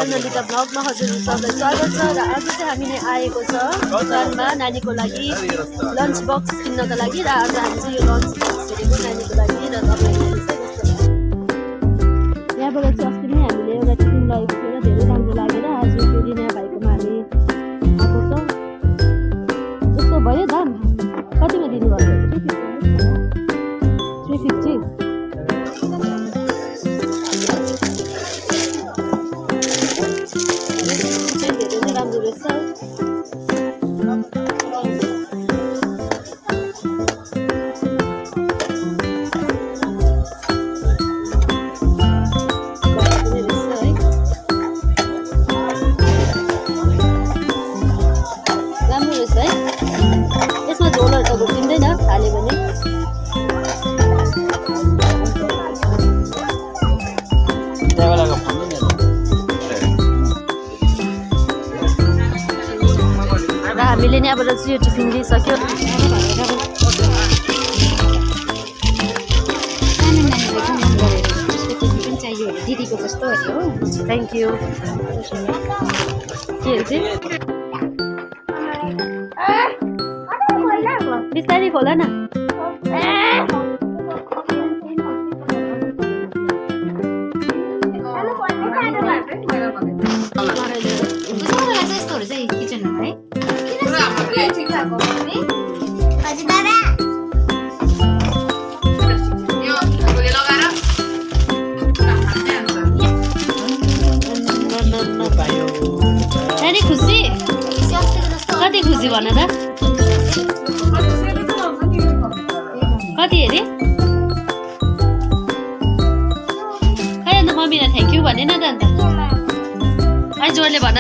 ललिता ब्लगमा हजुरहरू सबैलाई स्वागत छ र आज चाहिँ हामीले आएको छ दोकानमा नानीको लागि लन्च बक्स किन्नको लागि र आज हामी चाहिँ यो लन्च बक्स हेरेको नानीको लागि र तपाईँहरूले चाहिँ यहाँबाट चाहिँ अस्ति नै हामीले एउटा टिफिन लगेको थियो र धेरै राम्रो लागेर आज फेरि नयाँ भाइकोमा हामी आएको छौँ। यस्तो भयो दाम कतिमा दिनुभयो? 350 राम्रो रहेछ। यसमा झोलहरू त घुसिँदैन हाल्यो भने। र हामीले नि यहाँबाट चाहिँ यो टिफिन लिइसक्यो। दिदीको कस्तो हो? Thank you. के अरे चाहिँ बिस्तारै खोला न। नानी खुसी कति खुसी भन त? कति अरे? खै अन्त मम्मीलाई थ्याङ्क यू भनेन त अन्त? है जोडले भन।